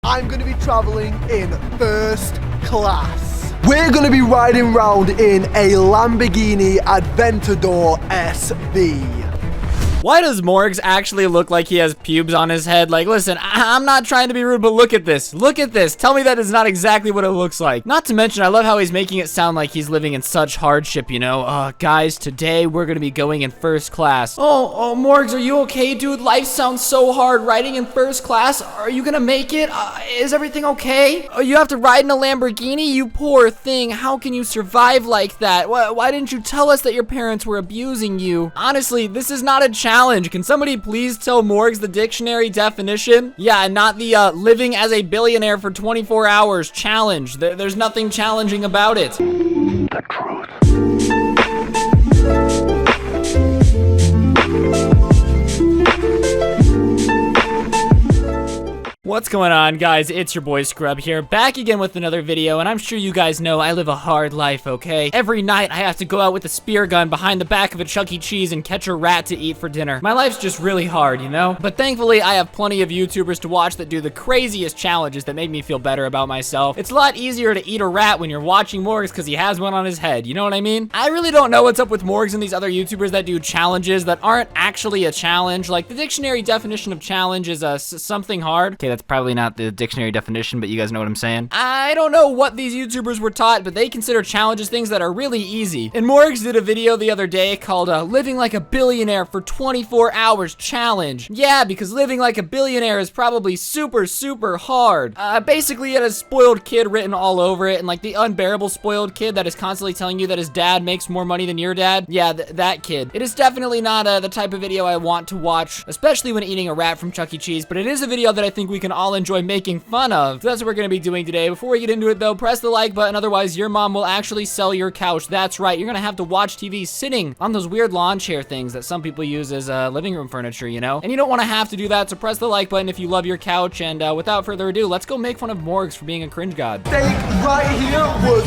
I'm going to be traveling in first class. We're going to be riding round in a Lamborghini Aventador SV. Why does Morgz actually look like he has pubes on his head? Like, listen, I'm not trying to be rude, but look at this. Look at this. Tell me that is not exactly what it looks like. Not to mention, I love how he's making it sound like he's living in such hardship, you know? Guys, today we're gonna be going in first class. Oh, Morgz, are you okay, dude? Life sounds so hard. Riding in first class, are you gonna make it? Is everything okay? Oh, you have to ride in a Lamborghini? You poor thing. How can you survive like that? Why didn't you tell us that your parents were abusing you? Honestly, this is not a challenge. Can somebody please tell Morgz the dictionary definition? Yeah, not the living as a billionaire for 24 hours challenge. There's nothing challenging about it. The truth. What's going on, guys? It's your boy Scrub here, back again with another video, and I'm sure you guys know I live a hard life, okay? Every night I have to go out with a spear gun behind the back of a Chuck E. Cheese and catch a rat to eat for dinner. My life's just really hard, you know? But thankfully, I have plenty of YouTubers to watch that do the craziest challenges that make me feel better about myself. It's a lot easier to eat a rat when you're watching Morgz because he has one on his head, you know what I mean? I really don't know what's up with Morgz and these other YouTubers that do challenges that aren't actually a challenge. Like, the dictionary definition of challenge is something hard. Okay, that's probably not the dictionary definition, but you guys know what I'm saying. I don't know what these YouTubers were taught, but they consider challenges things that are really easy. And Morgz did a video the other day called living like a billionaire for 24 hours challenge. Yeah, because living like a billionaire is probably super hard. Basically, it has spoiled kid written all over it, and like the unbearable spoiled kid that is constantly telling you that his dad makes more money than your dad. Yeah, that kid. It is definitely not the type of video I want to watch, especially when eating a rat from Chuck E. Cheese, but it is a video that I think we can all enjoy making fun of. So that's what we're gonna be doing today. Before we get into it though, press the like button, otherwise your mom will actually sell your couch. That's right, you're gonna have to watch TV sitting on those weird lawn chair things that some people use as living room furniture, you know? And you don't wanna have to do that, so press the like button if you love your couch, and without further ado, let's go make fun of Morgz for being a cringe god. Steak right here was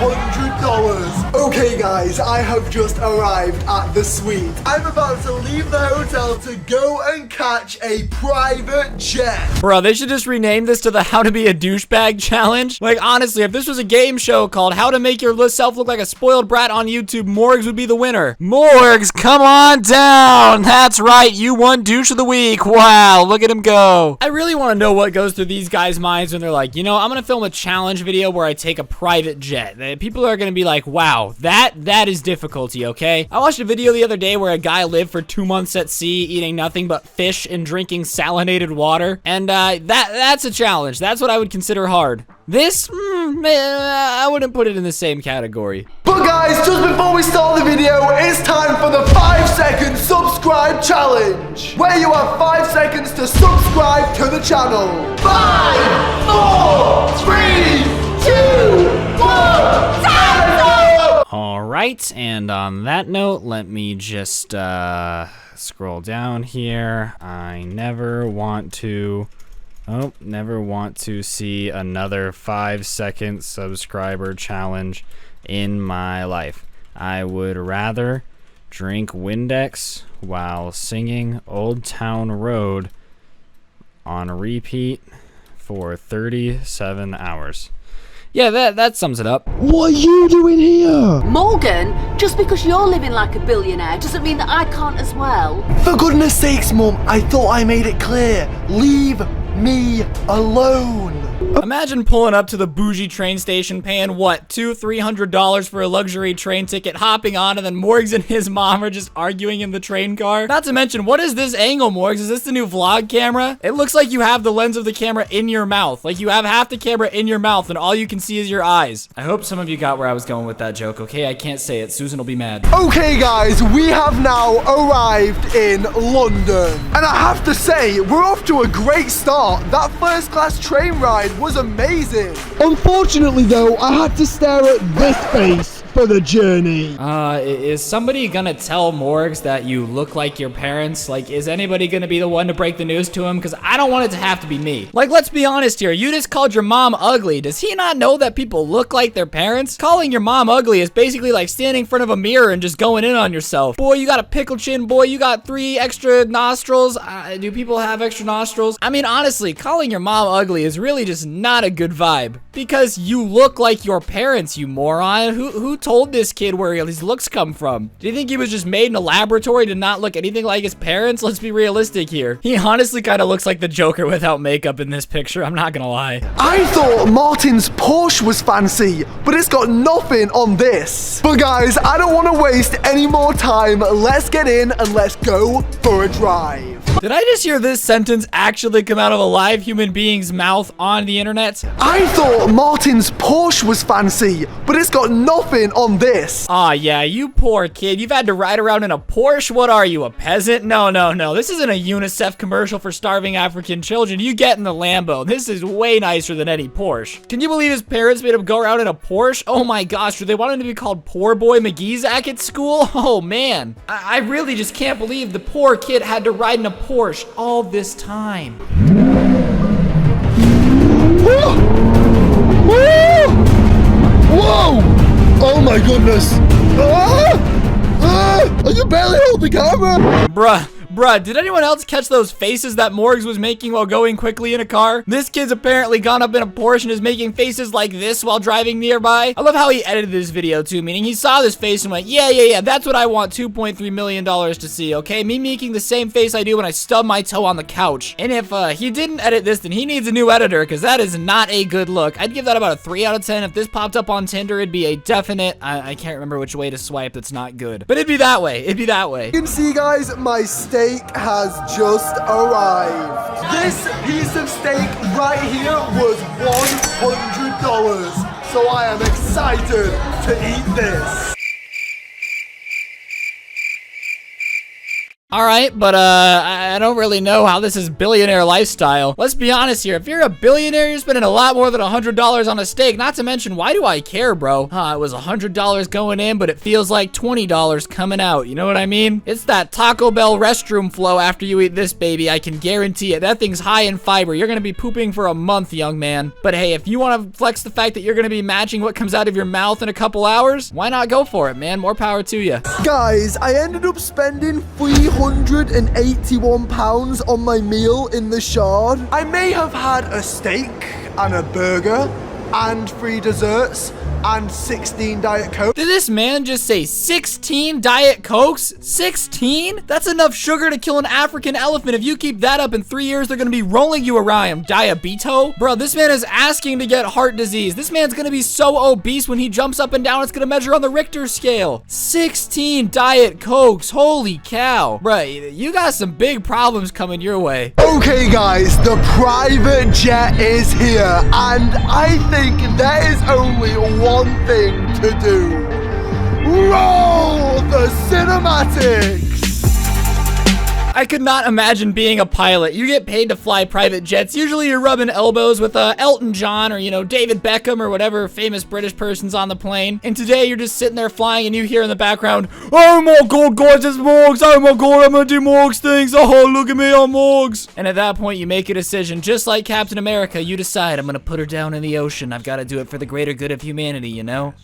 $100. Okay guys, I have just arrived at the suite. I'm about to leave the hotel to go and catch a private jet. Bro, they should just rename this to the How to Be a Douchebag Challenge. Like, honestly, if this was a game show called How to Make Yourself Look Like a Spoiled Brat on YouTube, Morgz would be the winner. Morgz, come on down. That's right, you won Douche of the Week. Wow, look at him go. I really want to know what goes through these guys' minds when they're like, you know, I'm going to film a challenge video where I take a private jet. People are going to be like, wow, that is difficulty, okay? I watched a video the other day where a guy lived for 2 months at sea eating nothing but fish and drinking salinated water, and that's a challenge. That's what I would consider hard. This, I wouldn't put it in the same category. But guys, just before we start the video, it's time for the 5-second subscribe challenge, where you have 5 seconds to subscribe to the channel. 5, 4, 3, 2, 1, time! All right, and on that note, let me just scroll down here. I never want to see another 5-second subscriber challenge in my life. I would rather drink Windex while singing Old Town Road on repeat for 37 hours. Yeah, that sums it up. What are you doing here? Morgan, just because you're living like a billionaire doesn't mean that I can't as well. For goodness sakes, Mum, I thought I made it clear. Leave me alone. Imagine pulling up to the bougie train station, paying what, $200-300 for a luxury train ticket, hopping on, and then Morgz and his mom are just arguing in the train car. Not to mention, what is this angle, Morgz? Is this the new vlog camera? It looks like you have the lens of the camera in your mouth. Like you have half the camera in your mouth and all you can see is your eyes. I hope some of you got where I was going with that joke, okay? I can't say it. Susan will be mad. Okay, guys, we have now arrived in London. And I have to say, we're off to a great start. That first class train ride was amazing. Unfortunately, though, I had to stare at this face for the journey. Is somebody gonna tell Morgz that you look like your parents? Like, is anybody gonna be the one to break the news to him? Because I don't want it to have to be me. Like, let's be honest here. You just called your mom ugly. Does he not know that people look like their parents? Calling your mom ugly is basically like standing in front of a mirror and just going in on yourself. Boy, you got a pickle chin. Boy, you got 3 extra nostrils. Do people have extra nostrils? I mean, honestly, calling your mom ugly is really just not a good vibe. Because you look like your parents, you moron. Who told this kid where his looks come from? Do you think he was just made in a laboratory to not look anything like his parents? Let's be realistic here. He honestly kind of looks like the Joker without makeup in this picture. I'm not gonna lie. I thought Martin's Porsche was fancy, but it's got nothing on this. But guys, I don't want to waste any more time. Let's get in and let's go for a drive. Did I just hear this sentence actually come out of a live human being's mouth on the internet? I thought Martin's Porsche was fancy, but it's got nothing on this. Aw, yeah, you poor kid. You've had to ride around in a Porsche? What are you, a peasant? No. This isn't a UNICEF commercial for starving African children. You get in the Lambo. This is way nicer than any Porsche. Can you believe his parents made him go around in a Porsche? Oh my gosh, do they want him to be called Poor Boy McGeezack at school? Oh man. I really just can't believe the poor kid had to ride in a Porsche all this time. Whoa! Oh my goodness! I can barely hold the camera! Bruh, did anyone else catch those faces that Morgz was making while going quickly in a car? This kid's apparently gone up in a Porsche and is making faces like this while driving nearby. I love how he edited this video too, meaning he saw this face and went, yeah, that's what I want $2.3 million to see, okay? Me making the same face I do when I stub my toe on the couch. And if he didn't edit this, then he needs a new editor, because that is not a good look. I'd give that about a 3 out of 10. If this popped up on Tinder, it'd be a definite, I can't remember which way to swipe that's not good. But it'd be that way. You can see, guys, my steak has just arrived. This piece of steak right here was $100, so I am excited to eat this. Alright, but I don't really know how this is billionaire lifestyle. Let's be honest here. If you're a billionaire, you're spending a lot more than $100 on a steak. Not to mention, why do I care, bro? It was $100 going in, but it feels like $20 coming out. You know what I mean? It's that Taco Bell restroom flow after you eat this, baby. I can guarantee it. That thing's high in fiber. You're gonna be pooping for a month, young man. But hey, if you want to flex the fact that you're gonna be matching what comes out of your mouth in a couple hours, why not go for it, man? More power to you. Guys, I ended up spending £381 on my meal in the Shard. I may have had a steak and a burger and 3 desserts and 16 Diet Coke. Did this man just say 16 Diet Cokes? 16? That's enough sugar to kill an African elephant. If you keep that up in 3 years, they're gonna be rolling you around. Diabito? Bro, this man is asking to get heart disease. This man's gonna be so obese when he jumps up and down, it's gonna measure on the Richter scale. 16 Diet Cokes. Holy cow. Bro, you got some big problems coming your way. Okay, guys, the private jet is here, and I think there is only one thing to do. Roll the cinematics! I could not imagine being a pilot. You get paid to fly private jets. Usually you're rubbing elbows with Elton John or, you know, David Beckham or whatever famous British person's on the plane. And today you're just sitting there flying and you hear in the background, oh my god, guys, it's Morgz. Oh my god, I'm gonna do Morgz things. Oh, look at me, I'm Morgz. And at that point you make a decision. Just like Captain America, you decide, I'm gonna put her down in the ocean. I've got to do it for the greater good of humanity, you know?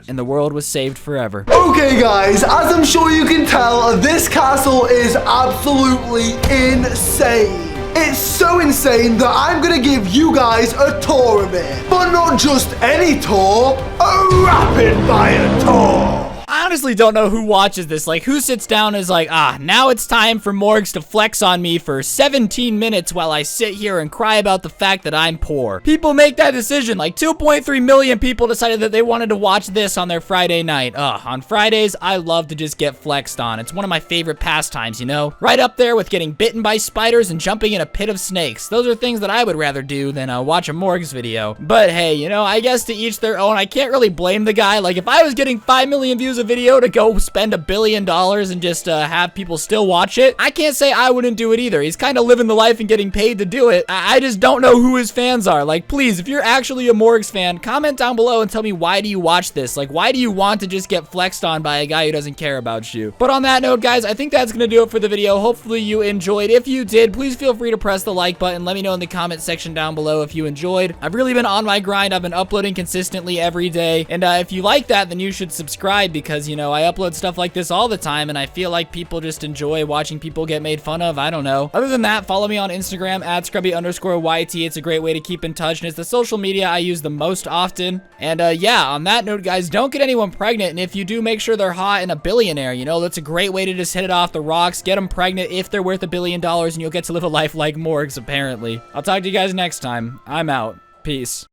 And the world was saved forever. Okay, guys, as I'm sure you can tell, this castle is absolutely insane. It's so insane that I'm gonna give you guys a tour of it. But not just any tour, a rapid fire tour. I honestly don't know who watches this. Like, who sits down and is like, now it's time for Morgz to flex on me for 17 minutes while I sit here and cry about the fact that I'm poor. People make that decision. Like, 2.3 million people decided that they wanted to watch this on their Friday night. On Fridays, I love to just get flexed on. It's one of my favorite pastimes, you know? Right up there with getting bitten by spiders and jumping in a pit of snakes. Those are things that I would rather do than watch a Morgz video. But hey, you know, I guess to each their own. I can't really blame the guy. Like, if I was getting 5 million views a video video to go spend $1 billion and just have people still watch it, I can't say I wouldn't do it either. He's kind of living the life and getting paid to do it. I just don't know who his fans are. Like, please, if you're actually a Morgz fan, comment down below and tell me, why do you watch this? Like, why do you want to just get flexed on by a guy who doesn't care about you? But on that note, guys, I think that's gonna do it for the video. Hopefully you enjoyed. If you did, please feel free to press the like button. Let me know in the comment section down below if you enjoyed. I've really been on my grind. I've been uploading consistently every day. And if you like that, then you should subscribe because, you know, I upload stuff like this all the time and I feel like people just enjoy watching people get made fun of. I don't know. Other than that, follow me on Instagram at @scrubby_YT. It's a great way to keep in touch and it's the social media I use the most often. And yeah, on that note, guys, don't get anyone pregnant. And if you do, make sure they're hot and a billionaire. You know, that's a great way to just hit it off the rocks. Get them pregnant if they're worth $1 billion and you'll get to live a life like Morgz, apparently. I'll talk to you guys next time. I'm out. Peace.